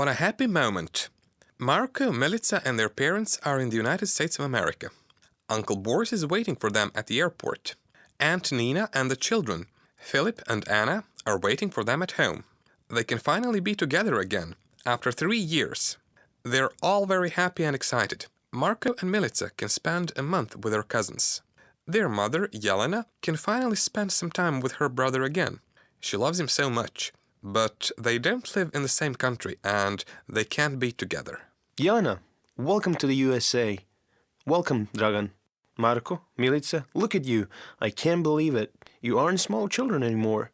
What a happy moment! Marco, Milica and their parents are in the United States of America. Uncle Boris is waiting for them at the airport. Aunt Nina and the children, Philip and Anna, are waiting for them at home. They can finally be together again, after 3 years. They're all very happy and excited. Marco and Milica can spend a month with their cousins. Their mother, Yelena, can finally spend some time with her brother again. She loves him so much. But they don't live in the same country, and they can't be together. Yelena, welcome to the USA. Welcome, Dragan. Marco, Milica, look at you. I can't believe it. You aren't small children anymore.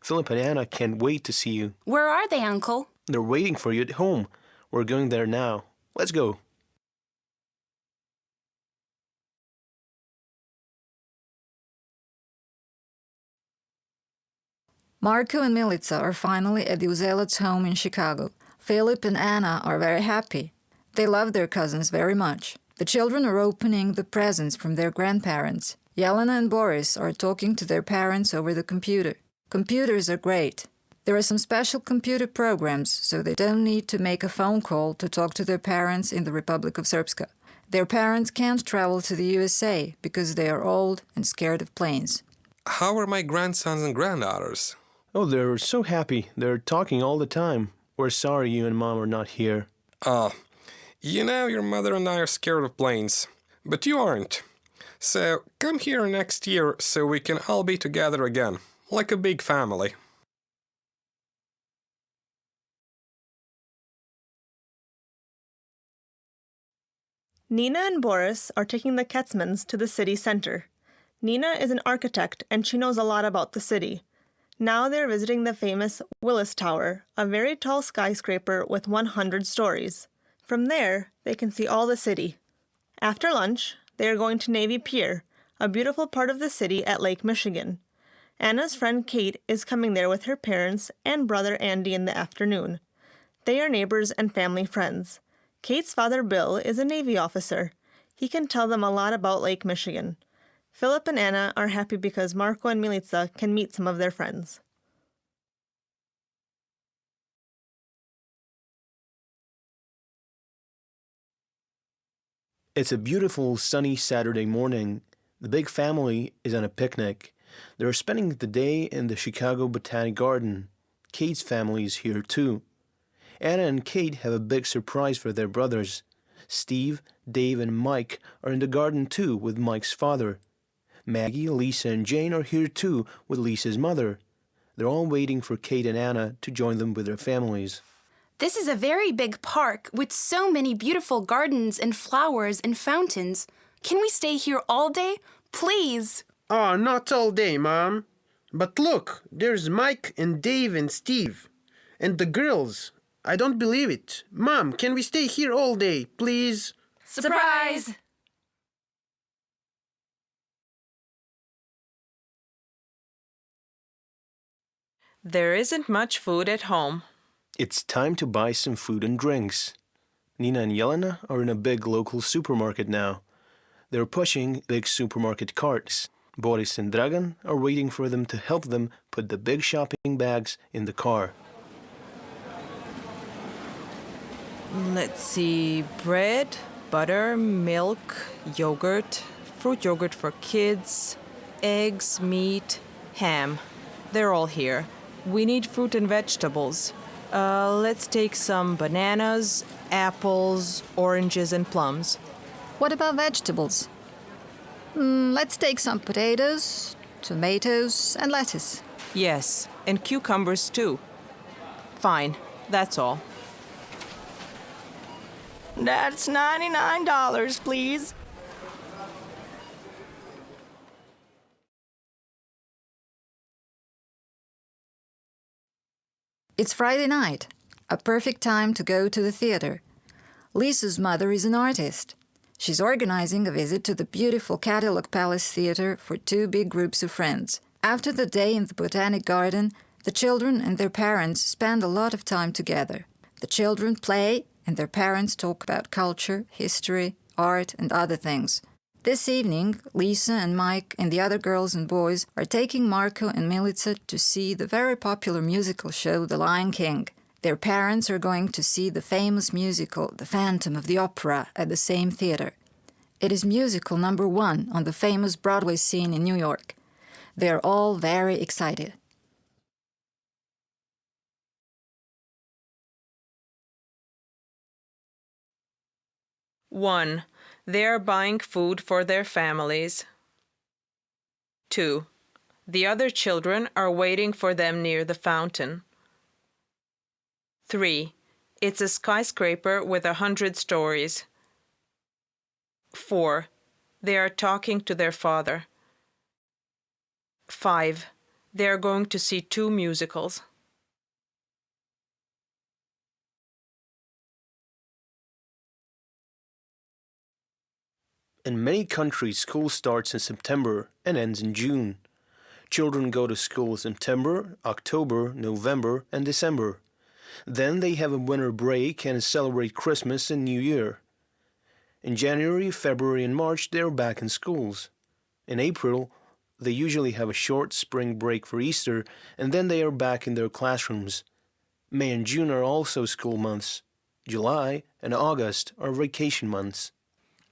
Philip and Anna can't wait to see you. Where are they, Uncle? They're waiting for you at home. We're going there now. Let's go. Marco and Milica are finally at the Uzela's home in Chicago. Philip and Anna are very happy. They love their cousins very much. The children are opening the presents from their grandparents. Yelena and Boris are talking to their parents over the computer. Computers are great. There are some special computer programs, so they don't need to make a phone call to talk to their parents in the Republic of Srpska. Their parents can't travel to the USA because they are old and scared of planes. How are my grandsons and granddaughters? Oh, they're so happy. They're talking all the time. We're sorry you and Mom are not here. You know your mother and I are scared of planes, but you aren't. So come here next year so we can all be together again, like a big family. Nina and Boris are taking the Ketzmans to the city center. Nina is an architect and she knows a lot about the city. Now they're visiting the famous Willis Tower, a very tall skyscraper with 100 stories. From there, they can see all the city. After lunch, they are going to Navy Pier, a beautiful part of the city at Lake Michigan. Anna's friend Kate is coming there with her parents and brother Andy in the afternoon. They are neighbors and family friends. Kate's father Bill is a Navy officer. He can tell them a lot about Lake Michigan. Philip and Anna are happy because Marco and Milica can meet some of their friends. It's a beautiful sunny Saturday morning. The big family is on a picnic. They're spending the day in the Chicago Botanic Garden. Kate's family is here too. Anna and Kate have a big surprise for their brothers. Steve, Dave, and Mike are in the garden too with Mike's father. Maggie, Lisa, and Jane are here too with Lisa's mother. They're all waiting for Kate and Anna to join them with their families. This is a very big park with so many beautiful gardens and flowers and fountains. Can we stay here all day? Please! Oh, not all day, Mom. But look, there's Mike and Dave and Steve. And the girls. I don't believe it. Mom, can we stay here all day, please? Surprise! There isn't much food at home. It's time to buy some food and drinks. Nina and Yelena are in a big local supermarket now. They're pushing big supermarket carts. Boris and Dragan are waiting for them to help them put the big shopping bags in the car. Let's see, bread, butter, milk, yogurt, fruit yogurt for kids, eggs, meat, ham. They're all here. We need fruit and vegetables. Let's take some bananas, apples, oranges, and plums. What about vegetables? Let's take some potatoes, tomatoes, and lettuce. Yes, and cucumbers too. Fine, that's all. That's $99, please. It's Friday night, a perfect time to go to the theater. Lisa's mother is an artist. She's organizing a visit to the beautiful Cadillac Palace Theater for 2 big groups of friends. After the day in the Botanic Garden, the children and their parents spend a lot of time together. The children play and their parents talk about culture, history, art, and other things. This evening, Lisa and Mike and the other girls and boys are taking Marco and Milica to see the very popular musical show The Lion King. Their parents are going to see the famous musical The Phantom of the Opera at the same theater. It is musical number 1 on the famous Broadway scene in New York. They are all very excited. One, they are buying food for their families. 2, the other children are waiting for them near the fountain. 3, it's a skyscraper with 100 stories. 4, they are talking to their father. 5, they are going to see 2 musicals. In many countries, school starts in September and ends in June. Children go to school in September, October, November, and December. Then they have a winter break and celebrate Christmas and New Year. In January, February, and March, they are back in schools. In April, they usually have a short spring break for Easter, and then they are back in their classrooms. May and June are also school months. July and August are vacation months.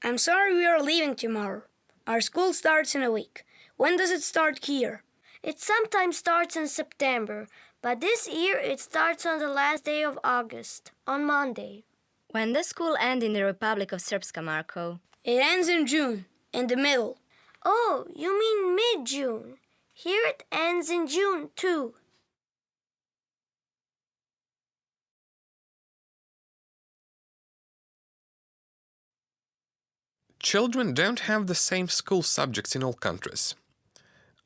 I'm sorry we are leaving tomorrow. Our school starts in a week. When does it start here? It sometimes starts in September, but this year it starts on the last day of August, on Monday. When does school end in the Republic of Srpska, Marko? It ends in June, in the middle. Oh, you mean mid-June. Here it ends in June, too. Children don't have the same school subjects in all countries.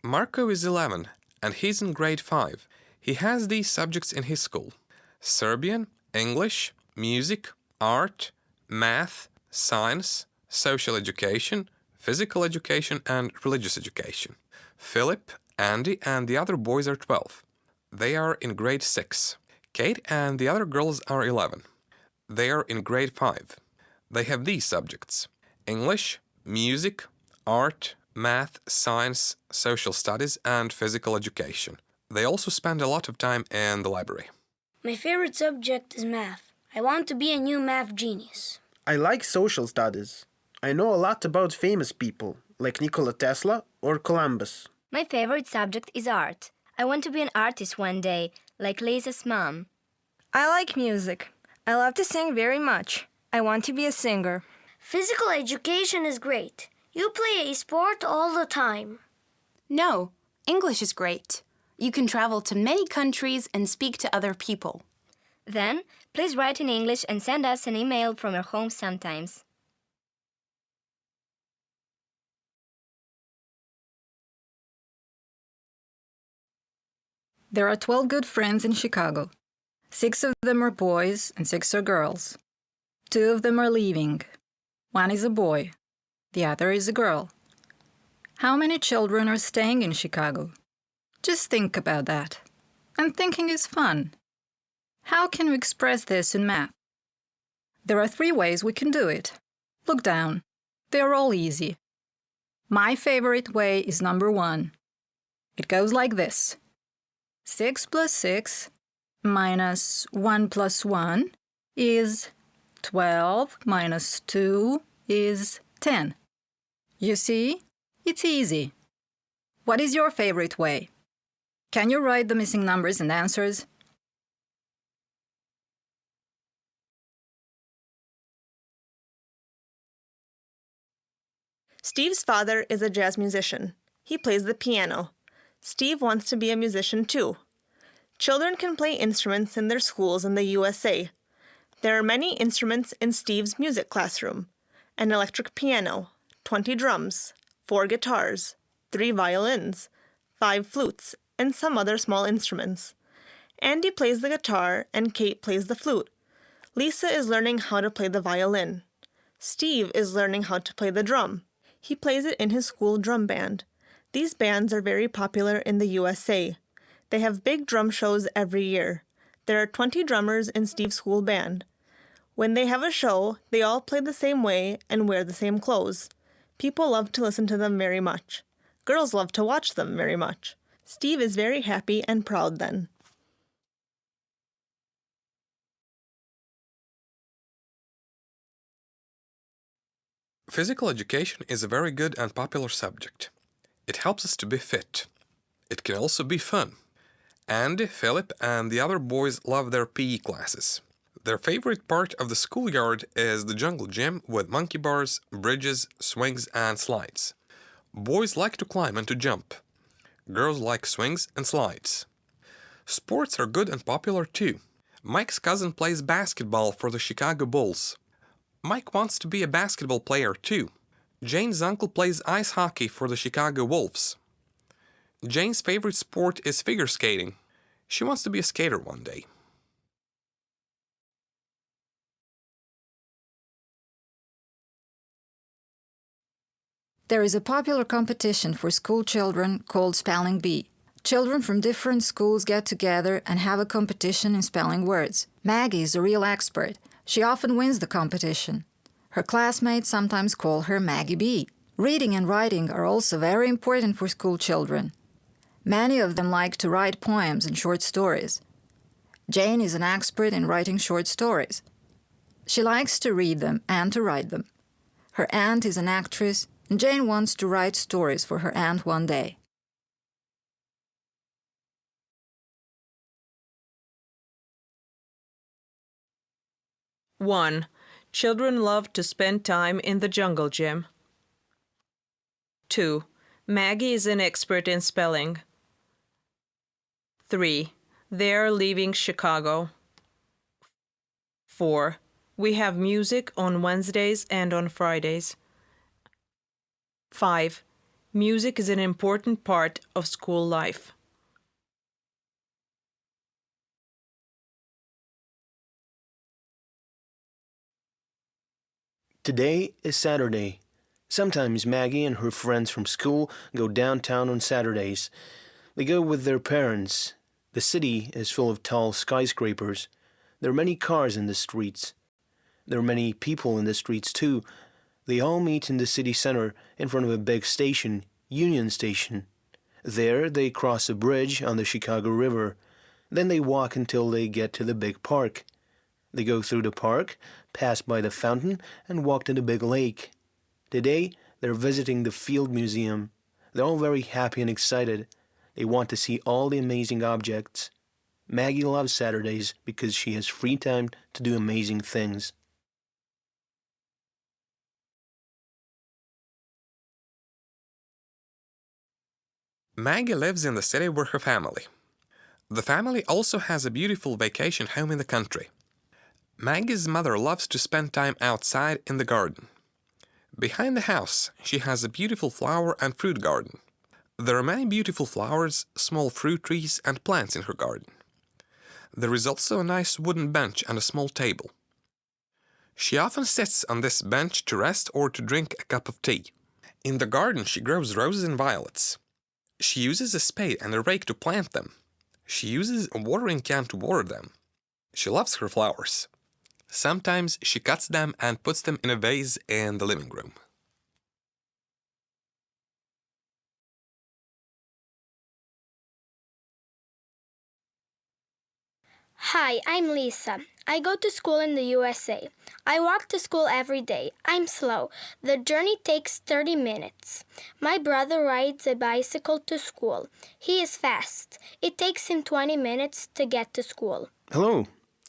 Marco is 11 and he's in grade 5. He has these subjects in his school: Serbian, English, music, art, math, science, social education, physical education, and religious education. Philip, Andy, and the other boys are 12. They are in grade 6. Kate and the other girls are 11. They are in grade 5. They have these subjects: English, music, art, math, science, social studies, and physical education. They also spend a lot of time in the library. My favorite subject is math. I want to be a new math genius. I like social studies. I know a lot about famous people, like Nikola Tesla or Columbus. My favorite subject is art. I want to be an artist one day, like Lisa's mom. I like music. I love to sing very much. I want to be a singer. Physical education is great. You play a sport all the time. No, English is great. You can travel to many countries and speak to other people. Then, please write in English and send us an email from your home sometimes. There are 12 good friends in Chicago. 6 of them are boys and 6 are girls. 2 of them are leaving. 1 is a boy. The other is a girl. How many children are staying in Chicago? Just think about that. And thinking is fun. How can we express this in math? There are 3 ways we can do it. Look down. They are all easy. My favorite way is number 1. It goes like this. 6 plus 6 minus 1 plus 1 is 12 minus 2 is 10. You see? It's easy. What is your favorite way? Can you write the missing numbers and answers? Steve's father is a jazz musician. He plays the piano. Steve wants to be a musician too. Children can play instruments in their schools in the USA. There are many instruments in Steve's music classroom: an electric piano, 20 drums, 4 guitars, 3 violins, 5 flutes, and some other small instruments. Andy plays the guitar and Kate plays the flute. Lisa is learning how to play the violin. Steve is learning how to play the drum. He plays it in his school drum band. These bands are very popular in the USA. They have big drum shows every year. There are 20 drummers in Steve's school band. When they have a show, they all play the same way and wear the same clothes. People love to listen to them very much. Girls love to watch them very much. Steve is very happy and proud then. Physical education is a very good and popular subject. It helps us to be fit. It can also be fun. Andy, Philip, and the other boys love their PE classes. Their favorite part of the schoolyard is the jungle gym with monkey bars, bridges, swings, and slides. Boys like to climb and to jump. Girls like swings and slides. Sports are good and popular too. Mike's cousin plays basketball for the Chicago Bulls. Mike wants to be a basketball player too. Jane's uncle plays ice hockey for the Chicago Wolves. Jane's favorite sport is figure skating. She wants to be a skater one day. There is a popular competition for school children called Spelling Bee. Children from different schools get together and have a competition in spelling words. Maggie is a real expert. She often wins the competition. Her classmates sometimes call her Maggie B. Reading and writing are also very important for school children. Many of them like to write poems and short stories. Jane is an expert in writing short stories. She likes to read them and to write them. Her aunt is an actress, and Jane wants to write stories for her aunt one day. One, children love to spend time in the jungle gym. 2. Maggie is an expert in spelling. 3. They are leaving Chicago. 4. We have music on Wednesdays and on Fridays. 5. Music is an important part of school life. Today is Saturday. Sometimes Maggie and her friends from school go downtown on Saturdays. They go with their parents. The city is full of tall skyscrapers. There are many cars in the streets. There are many people in the streets too. They all meet in the city center in front of a big station, Union Station. There they cross a bridge on the Chicago River. Then they walk until they get to the big park. They go through the park, pass by the fountain, and walk to the big lake. Today, they're visiting the Field Museum. They're all very happy and excited. They want to see all the amazing objects. Maggie loves Saturdays because she has free time to do amazing things. Maggie lives in the city with her family. The family also has a beautiful vacation home in the country. Maggie's mother loves to spend time outside in the garden. Behind the house, she has a beautiful flower and fruit garden. There are many beautiful flowers, small fruit trees, and plants in her garden. There is also a nice wooden bench and a small table. She often sits on this bench to rest or to drink a cup of tea. In the garden, she grows roses and violets. She uses a spade and a rake to plant them. She uses a watering can to water them. She loves her flowers. Sometimes she cuts them and puts them in a vase in the living room. Hi, I'm Lisa. I go to school in the USA. I walk to school every day. I'm slow. The journey takes 30 minutes. My brother rides a bicycle to school. He is fast. It takes him 20 minutes to get to school. Hello,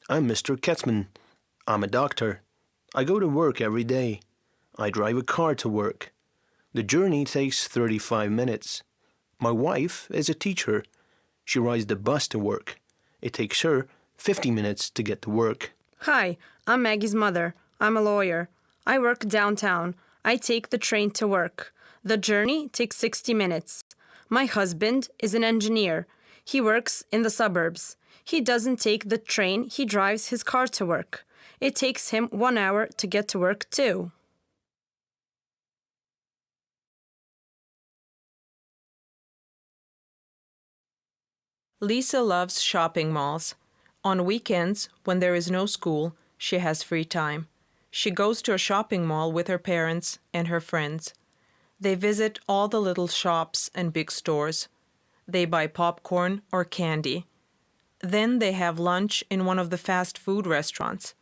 I'm Mr. Ketzman. I'm a doctor. I go to work every day. I drive a car to work. The journey takes 35 minutes. My wife is a teacher. She rides the bus to work. It takes her 50 minutes to get to work. Hi, I'm Maggie's mother. I'm a lawyer. I work downtown. I take the train to work. The journey takes 60 minutes. My husband is an engineer. He works in the suburbs. He doesn't take the train, he drives his car to work. It takes him 1 hour to get to work too. Lisa loves shopping malls. On weekends, when there is no school, she has free time. She goes to a shopping mall with her parents and her friends. They visit all the little shops and big stores. They buy popcorn or candy. Then they have lunch in one of the fast food restaurants.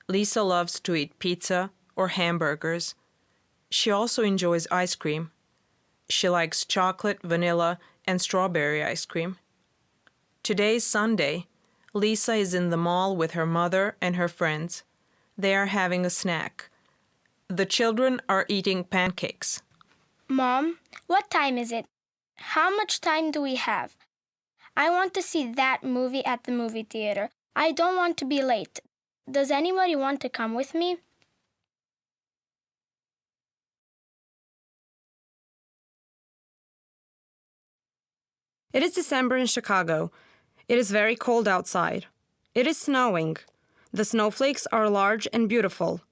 Lisa loves to eat pizza or hamburgers. She also enjoys ice cream. She likes chocolate, vanilla, and strawberry ice cream. Today is Sunday. Lisa is in the mall with her mother and her friends. They are having a snack. The children are eating pancakes. Mom, what time is it? How much time do we have? I want to see that movie at the movie theater. I don't want to be late. Does anybody want to come with me? It is December in Chicago. It is very cold outside. It is snowing. The snowflakes are large and beautiful.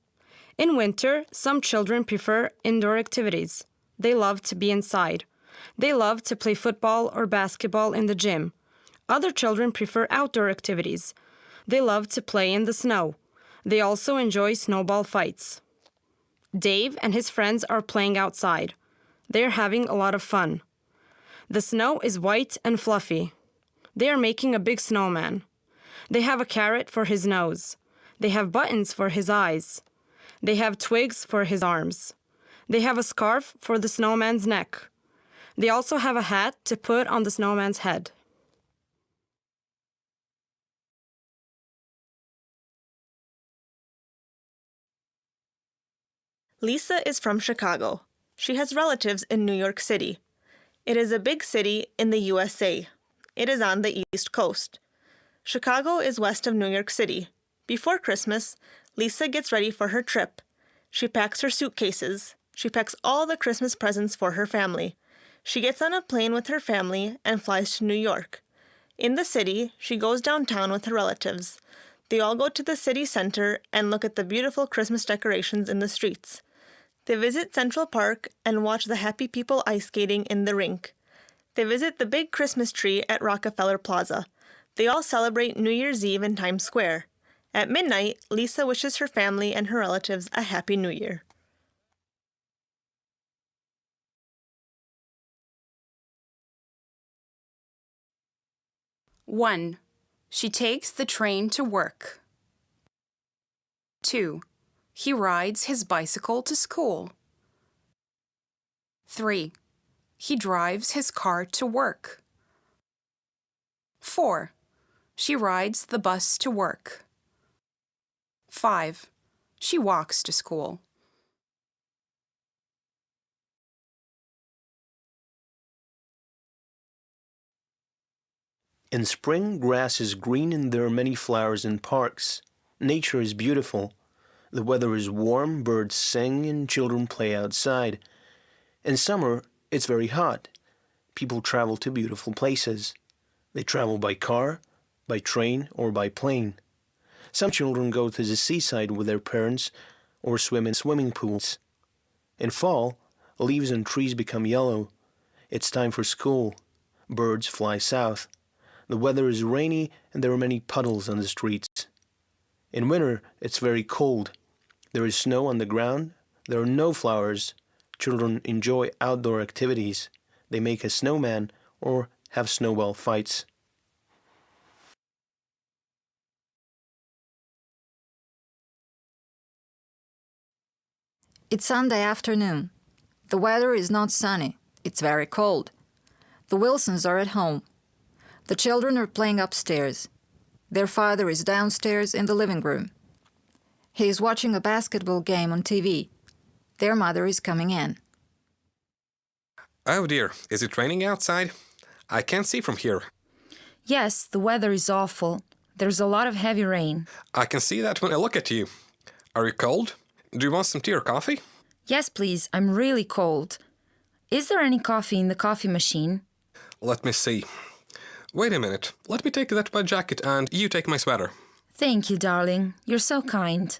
In winter, some children prefer indoor activities. They love to be inside. They love to play football or basketball in the gym. Other children prefer outdoor activities. They love to play in the snow. They also enjoy snowball fights. Dave and his friends are playing outside. They are having a lot of fun. The snow is white and fluffy. They are making a big snowman. They have a carrot for his nose. They have buttons for his eyes. They have twigs for his arms. They have a scarf for the snowman's neck. They also have a hat to put on the snowman's head. Lisa is from Chicago. She has relatives in New York City. It is a big city in the USA. It is on the East Coast. Chicago is west of New York City. Before Christmas, Lisa gets ready for her trip. She packs her suitcases. She packs all the Christmas presents for her family. She gets on a plane with her family and flies to New York. In the city, she goes downtown with her relatives. They all go to the city center and look at the beautiful Christmas decorations in the streets. They visit Central Park and watch the happy people ice skating in the rink. They visit the big Christmas tree at Rockefeller Plaza. They all celebrate New Year's Eve in Times Square. At midnight, Lisa wishes her family and her relatives a Happy New Year. One, she takes the train to work. 2, he rides his bicycle to school. 3, he drives his car to work. 4, she rides the bus to work. 5, she walks to school. In spring, grass is green and there are many flowers in parks. Nature is beautiful. The weather is warm, birds sing, and children play outside. In summer, it's very hot. People travel to beautiful places. They travel by car, by train, or by plane. Some children go to the seaside with their parents or swim in swimming pools. In fall, leaves and trees become yellow. It's time for school. Birds fly south. The weather is rainy and there are many puddles on the streets. In winter, it's very cold. There is snow on the ground. There are no flowers. Children enjoy outdoor activities. They make a snowman or have snowball fights. It's Sunday afternoon. The weather is not sunny. It's very cold. The Wilsons are at home. The children are playing upstairs. Their father is downstairs in the living room. He is watching a basketball game on TV. Their mother is coming in. Oh dear, is it raining outside? I can't see from here. Yes, the weather is awful. There's a lot of heavy rain. I can see that when I look at you. Are you cold? Do you want some tea or coffee? Yes, please. I'm really cold. Is there any coffee in the coffee machine? Let me see. Wait a minute. Let me take that my jacket and you take my sweater. Thank you, darling. You're so kind.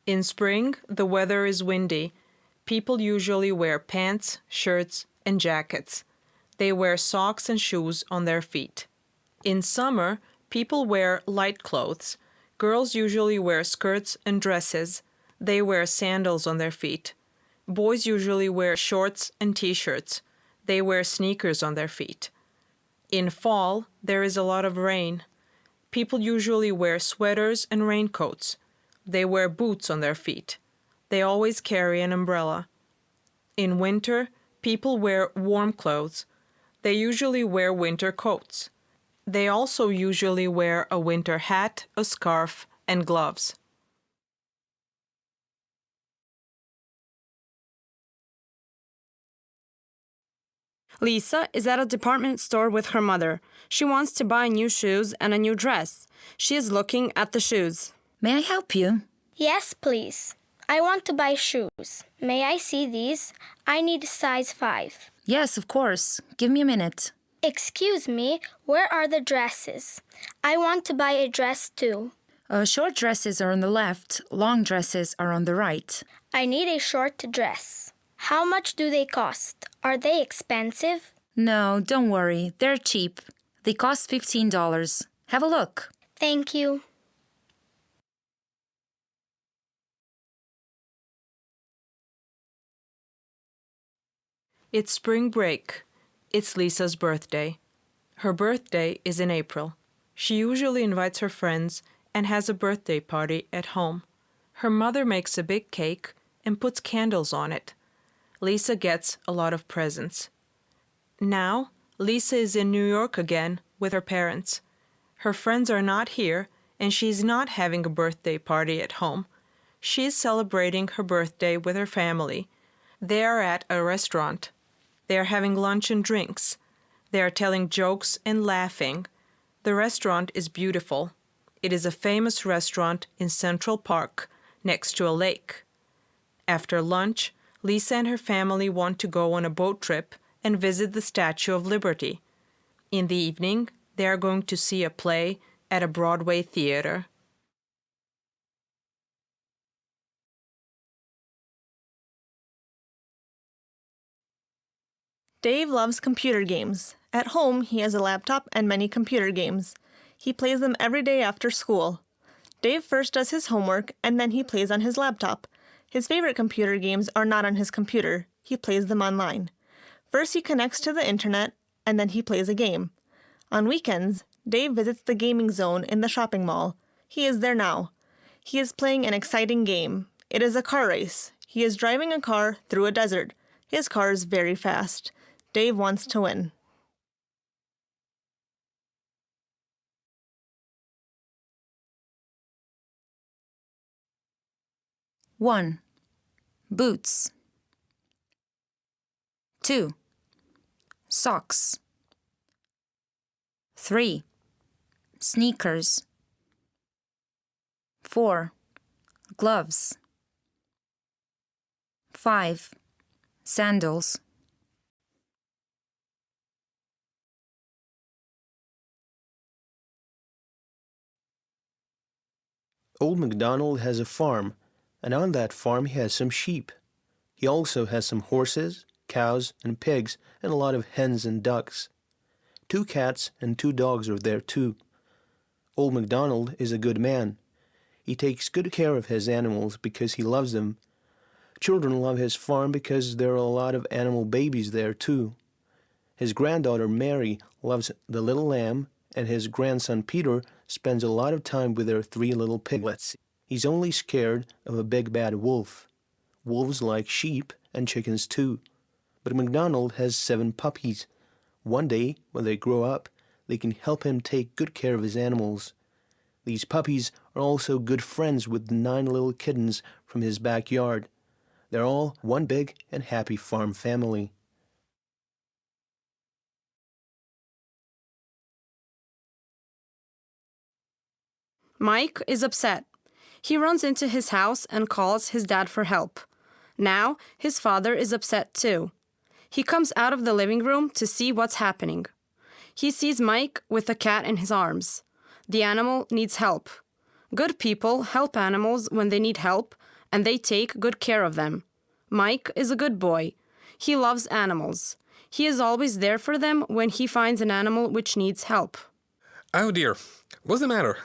In spring, the weather is windy. People usually wear pants, shirts, and jackets. They wear socks and shoes on their feet. In summer, people wear light clothes. Girls usually wear skirts and dresses. They wear sandals on their feet. Boys usually wear shorts and t-shirts. They wear sneakers on their feet. In fall, there is a lot of rain. people usually wear sweaters and raincoats. They wear boots on their feet. They always carry an umbrella. In winter, people wear warm clothes. They usually wear winter coats. They also usually wear a winter hat, a scarf, and gloves. Lisa is at a department store with her mother. She wants to buy new shoes and a new dress. She is looking at the shoes. May I help you? Yes, please. I want to buy shoes. May I see these? I need size 5. Yes, of course. Give me a minute. Excuse me, where are the dresses? I want to buy a dress too. Short dresses are on the left, long dresses are on the right. I need a short dress. How much do they cost? Are they expensive? No, don't worry. They're cheap. They cost $15. Have a look. Thank you. It's spring break. It's Lisa's birthday. Her birthday is in April. She usually invites her friends and has a birthday party at home. Her mother makes a big cake and puts candles on it. Lisa gets a lot of presents. Now, Lisa is in New York again with her parents. Her friends are not here, and she's not having a birthday party at home. She is celebrating her birthday with her family. They are at a restaurant. They are having lunch and drinks. They are telling jokes and laughing. The restaurant is beautiful. It is a famous restaurant in Central Park, next to a lake. After lunch, Lisa and her family want to go on a boat trip and visit the Statue of Liberty. In the evening, they are going to see a play at a Broadway theater. Dave loves computer games. At home, he has a laptop and many computer games. He plays them every day after school. Dave first does his homework and then he plays on his laptop. His favorite computer games are not on his computer. He plays them online. First he connects to the internet and then he plays a game. On weekends, Dave visits the gaming zone in the shopping mall. He is there now. He is playing an exciting game. It is a car race. He is driving a car through a desert. His car is very fast. Dave wants to win. One, boots. 2, socks. 3, sneakers. 4, gloves. 5, sandals. Old MacDonald has a farm, and on that farm he has some sheep. He also has some horses, cows, and pigs, and a lot of hens and ducks. 2 cats and 2 dogs are there too. Old MacDonald is a good man. He takes good care of his animals because he loves them. Children love his farm because there are a lot of animal babies there too. His granddaughter Mary loves the little lamb, and his grandson Peter spends a lot of time with their 3 little piglets. He's only scared of a big bad wolf. Wolves like sheep and chickens too. But MacDonald has 7 puppies. One day, when they grow up, they can help him take good care of his animals. These puppies are also good friends with the 9 little kittens from his backyard. They're all one big and happy farm family. Mike is upset. He runs into his house and calls his dad for help. Now, his father is upset too. He comes out of the living room to see what's happening. He sees Mike with a cat in his arms. The animal needs help. Good people help animals when they need help, and they take good care of them. Mike is a good boy. He loves animals. He is always there for them when he finds an animal which needs help. Oh dear, what's the matter?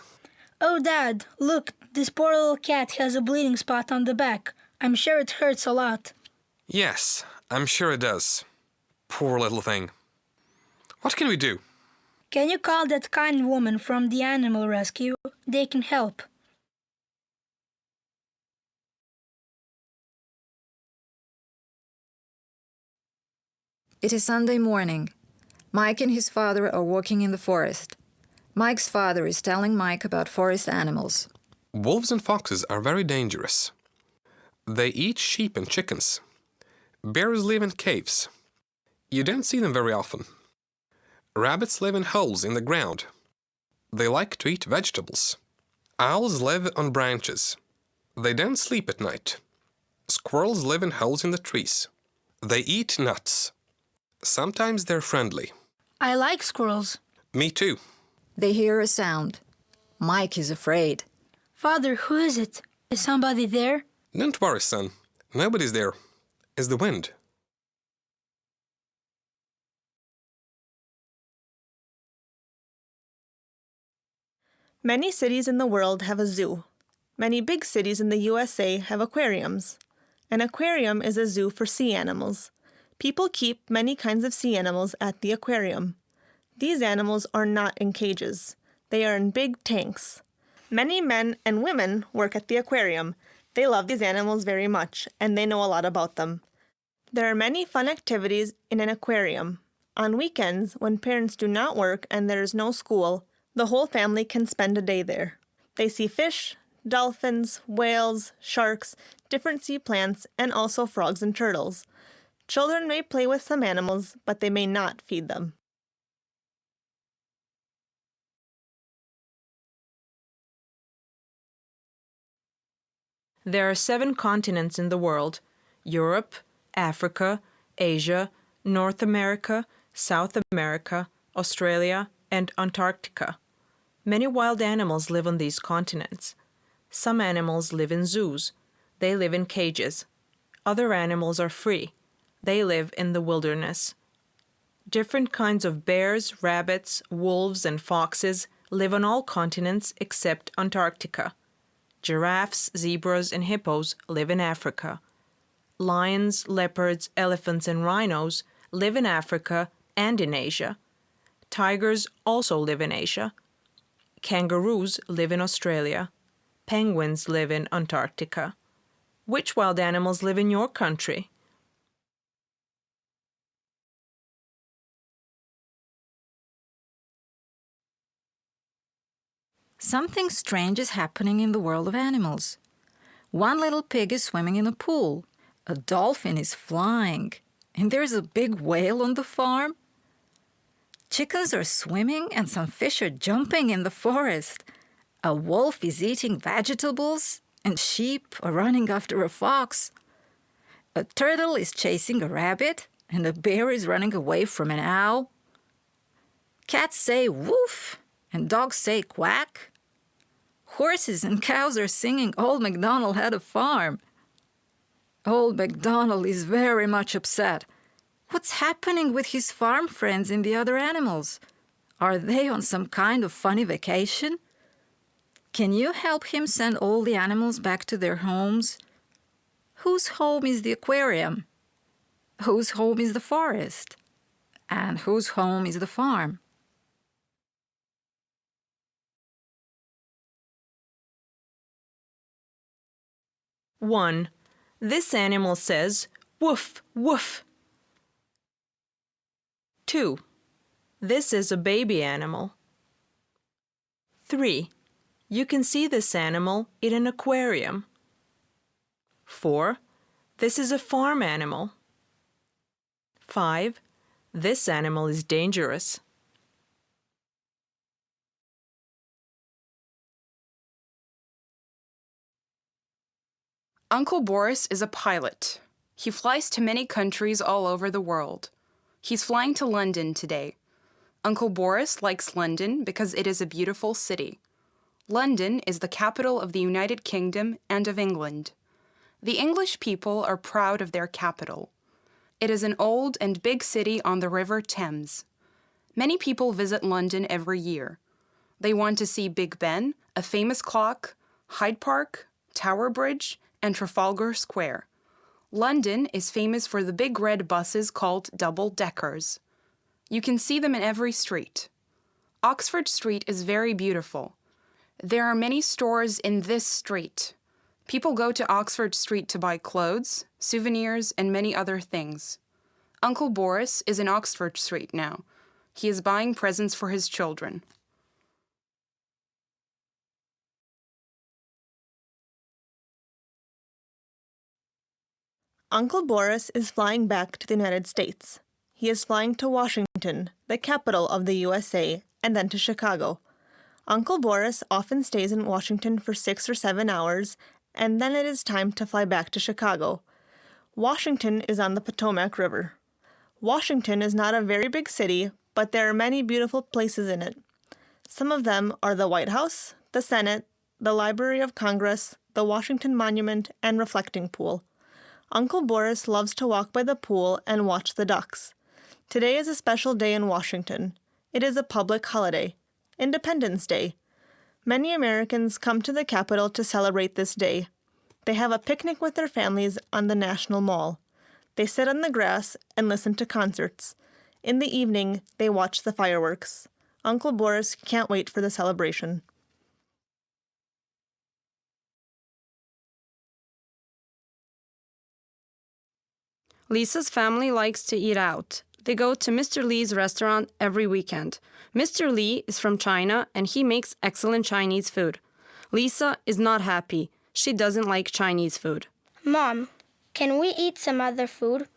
Oh, Dad, look, this poor little cat has a bleeding spot on the back. I'm sure it hurts a lot. Yes, I'm sure it does. Poor little thing. What can we do? Can you call that kind woman from the animal rescue? They can help. It is Sunday morning. Mike and his father are walking in the forest. Mike's father is telling Mike about forest animals. Wolves and foxes are very dangerous. They eat sheep and chickens. Bears live in caves. You don't see them very often. Rabbits live in holes in the ground. They like to eat vegetables. Owls live on branches. They don't sleep at night. Squirrels live in holes in the trees. They eat nuts. Sometimes they're friendly. I like squirrels. Me too. They hear a sound. Mike is afraid. Father, who is it? Is somebody there? Don't worry, son. Nobody's there. It's the wind. Many cities in the world have a zoo. Many big cities in the USA have aquariums. An aquarium is a zoo for sea animals. People keep many kinds of sea animals at the aquarium. These animals are not in cages. They are in big tanks. Many men and women work at the aquarium. They love these animals very much, and they know a lot about them. There are many fun activities in an aquarium. On weekends, when parents do not work and there is no school, the whole family can spend a day there. They see fish, dolphins, whales, sharks, different sea plants, and also frogs and turtles. Children may play with some animals, but they may not feed them. There are 7 continents in the world: Europe, Africa, Asia, North America, South America, Australia, and Antarctica. Many wild animals live on these continents. Some animals live in zoos. They live in cages. Other animals are free. They live in the wilderness. Different kinds of bears, rabbits, wolves, and foxes live on all continents except Antarctica. Giraffes, zebras, and hippos live in Africa. Lions, leopards, elephants, and rhinos live in Africa and in Asia. Tigers also live in Asia. Kangaroos live in Australia. Penguins live in Antarctica. Which wild animals live in your country? Something strange is happening in the world of animals. One little pig is swimming in a pool. A dolphin is flying. And there's a big whale on the farm. Chickens are swimming and some fish are jumping in the forest. A wolf is eating vegetables and sheep are running after a fox. A turtle is chasing a rabbit and a bear is running away from an owl. Cats say woof and dogs say quack. Horses and cows are singing Old MacDonald Had a Farm. Old MacDonald is very much upset. What's happening with his farm friends and the other animals? Are they on some kind of funny vacation? Can you help him send all the animals back to their homes? Whose home is the aquarium? Whose home is the forest? And whose home is the farm? One, this animal says, woof, woof. 2, this is a baby animal. 3, you can see this animal in an aquarium. 4, this is a farm animal. 5, this animal is dangerous. Uncle Boris is a pilot. He flies to many countries all over the world. He's flying to London today. Uncle Boris likes London because it is a beautiful city. London is the capital of the United Kingdom and of England. The English people are proud of their capital. It is an old and big city on the River Thames. Many people visit London every year. They want to see Big Ben, a famous clock, Hyde Park, Tower Bridge, and Trafalgar Square. London is famous for the big red buses called double-deckers. You can see them in every street. Oxford Street is very beautiful. There are many stores in this street. People go to Oxford Street to buy clothes, souvenirs, and many other things. Uncle Boris is in Oxford Street now. He is buying presents for his children. Uncle Boris is flying back to the United States. He is flying to Washington, the capital of the USA, and then to Chicago. Uncle Boris often stays in Washington for 6 or 7 hours, and then it is time to fly back to Chicago. Washington is on the Potomac River. Washington is not a very big city, but there are many beautiful places in it. Some of them are the White House, the Senate, the Library of Congress, the Washington Monument, and Reflecting Pool. Uncle Boris loves to walk by the pool and watch the ducks. Today is a special day in Washington. It is a public holiday, Independence Day. Many Americans come to the Capitol to celebrate this day. They have a picnic with their families on the National Mall. They sit on the grass and listen to concerts. In the evening, they watch the fireworks. Uncle Boris can't wait for the celebration. Lisa's family likes to eat out. They go to Mr. Lee's restaurant every weekend. Mr. Lee is from China and he makes excellent Chinese food. Lisa is not happy. She doesn't like Chinese food. Mom, can we eat some other food?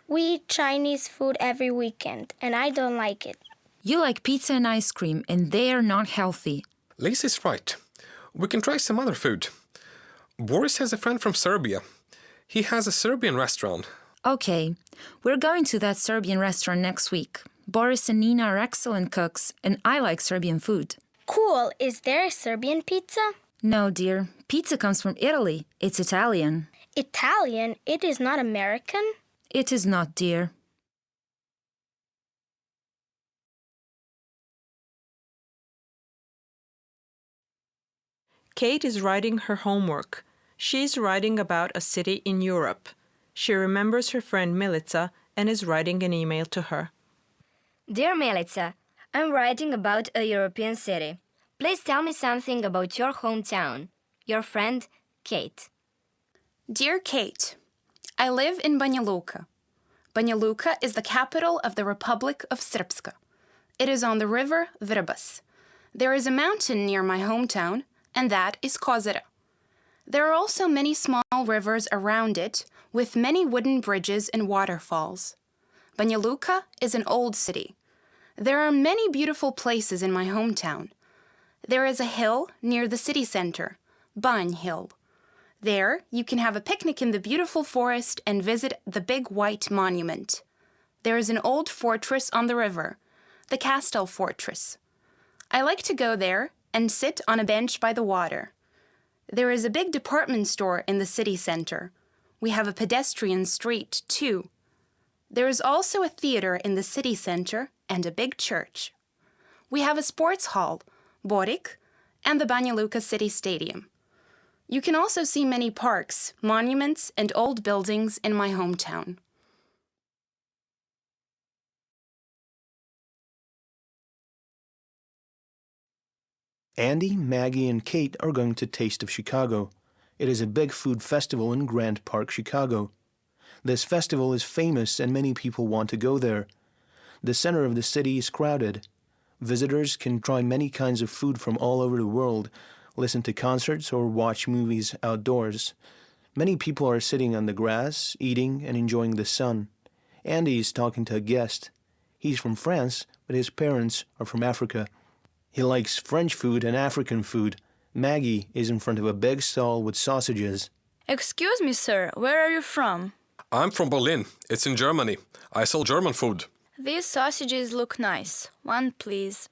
We eat Chinese food every weekend, and I don't like it. You like pizza and ice cream, and they are not healthy. Lisa's right. We can try some other food. Boris has a friend from Serbia. He has a Serbian restaurant. Okay, we're going to that Serbian restaurant next week. Boris and Nina are excellent cooks, and I like Serbian food. Cool. Is there a Serbian pizza? No, dear. Pizza comes from Italy. It's Italian. Italian? It is not American? It is not, dear. Kate is writing her homework. She's writing about a city in Europe. She remembers her friend Milica and is writing an email to her. Dear Milica, I'm writing about a European city. Please tell me something about your hometown. Your friend, Kate. Dear Kate, I live in Banja Luka. Banja Luka is the capital of the Republic of Srpska. It is on the river Vrbas. There is a mountain near my hometown, and that is Kozara. There are also many small rivers around it, with many wooden bridges and waterfalls. Banja Luka is an old city. There are many beautiful places in my hometown. There is a hill near the city center, Banj Hill. There, you can have a picnic in the beautiful forest and visit the big white monument. There is an old fortress on the river, the Castle Fortress. I like to go there and sit on a bench by the water. There is a big department store in the city center. We have a pedestrian street, too. There is also a theater in the city center and a big church. We have a sports hall, Borik, and the Banja Luka City Stadium. You can also see many parks, monuments, and old buildings in my hometown. Andy, Maggie, and Kate are going to Taste of Chicago. It is a big food festival in Grant Park, Chicago. This festival is famous and many people want to go there. The center of the city is crowded. Visitors can try many kinds of food from all over the world, listen to concerts, or watch movies outdoors. Many people are sitting on the grass, eating and enjoying the sun. Andy is talking to a guest. He's from France, but his parents are from Africa. He likes French food and African food. Maggie is in front of a big stall with sausages. Excuse me, sir, where are you from? I'm from Berlin. It's in Germany. I sell German food. These sausages look nice. One, please.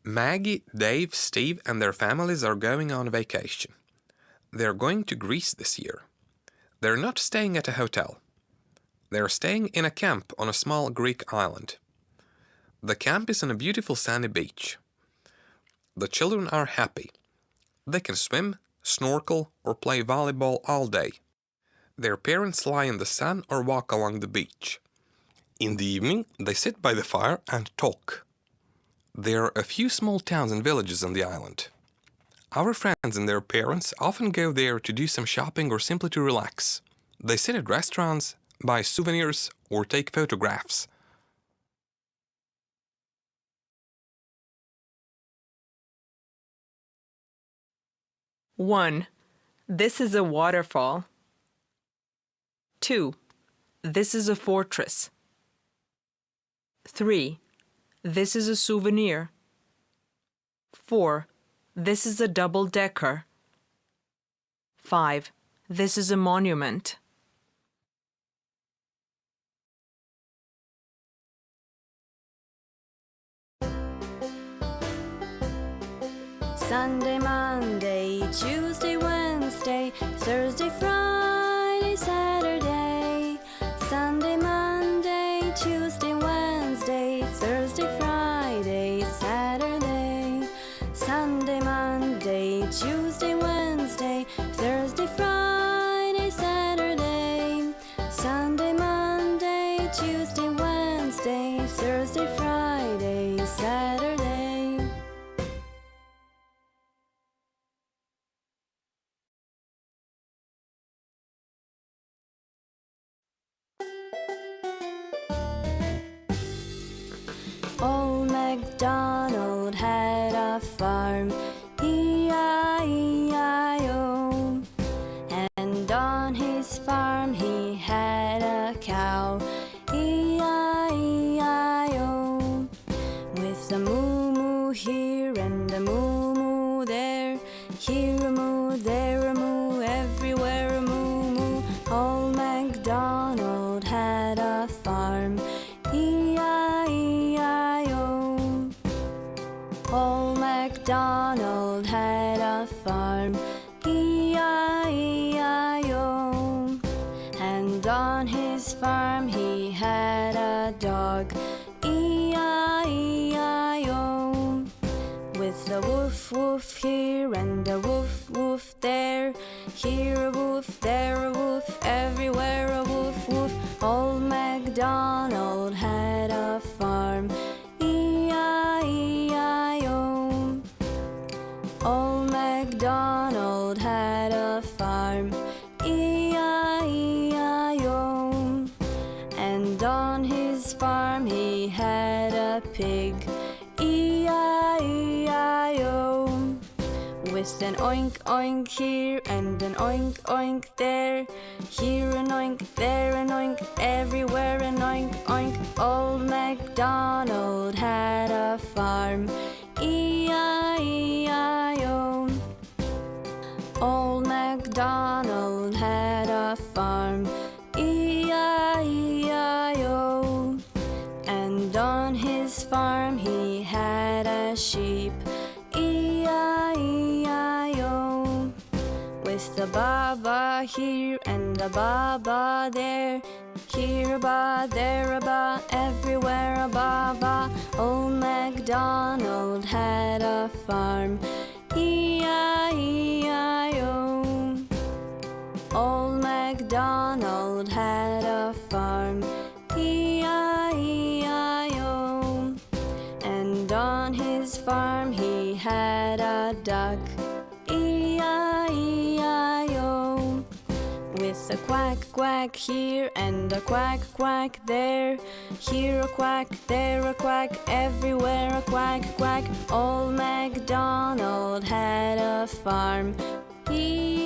Maggie, Dave, Steve, and their families are going on vacation. They're going to Greece this year. They're not staying at a hotel. They're staying in a camp on a small Greek island. The camp is on a beautiful sandy beach. The children are happy. They can swim, snorkel, or play volleyball all day. their parents lie in the sun or walk along the beach. In the evening, they sit by the fire and talk. There are a few small towns and villages on the island. Our friends and their parents often go there to do some shopping or simply to relax. They sit at restaurants, buy souvenirs, or take photographs. One, this is a waterfall. 2, this is a fortress. 3, this is a souvenir. 4, this is a double-decker. 5, this is a monument. Sunday, Monday, Tuesday, Wednesday, Thursday, Friday, Saturday. Sunday, Monday, Tuesday, Wednesday, Thursday, Friday, Saturday. Sunday, Monday, Tuesday, Wednesday, Thursday, Friday, Saturday. Sunday, Monday, Tuesday, Wednesday, Thursday, Friday, Saturday. Old MacDonald had a farm, E-I-E-I-O. And on his farm he had a cow, E-I-E-I-O. With a moo-moo here and a moo-moo there, here a moo, there a moo, everywhere a moo-moo. Old MacDonald had a farm, E-I-E-I-O. Old MacDonald had a farm, E-I-E-I-O. And on his farm he had a dog, E-I-E-I-O. With a woof woof here and a woof woof there, here a woof, there a woof, everywhere a woof woof. Old MacDonald had a farm, E-I-E-I-O. Old MacDonald had a farm, E-I-E-I-O. And on his farm he had a pig, E-I-E-I-O. With an oink oink here and an oink oink there, here an oink, there an oink, everywhere an oink oink. Old MacDonald had a farm, E-I-E-I-O. Old MacDonald had a farm, E-I-E-I-O. And on his farm he had a sheep, E-I-E-I-O. With a ba-ba here and a ba-ba there, here a ba, there a ba, everywhere a ba-ba. Old MacDonald had a farm, E-I-E-I-O. Old MacDonald had a farm, E-I-E-I-O. And on his farm he had a duck, E-I-E-I-O. With a quack quack here and a quack quack there, here a quack, there a quack, everywhere a quack quack. Old MacDonald had a farm, E-I-E-I-O.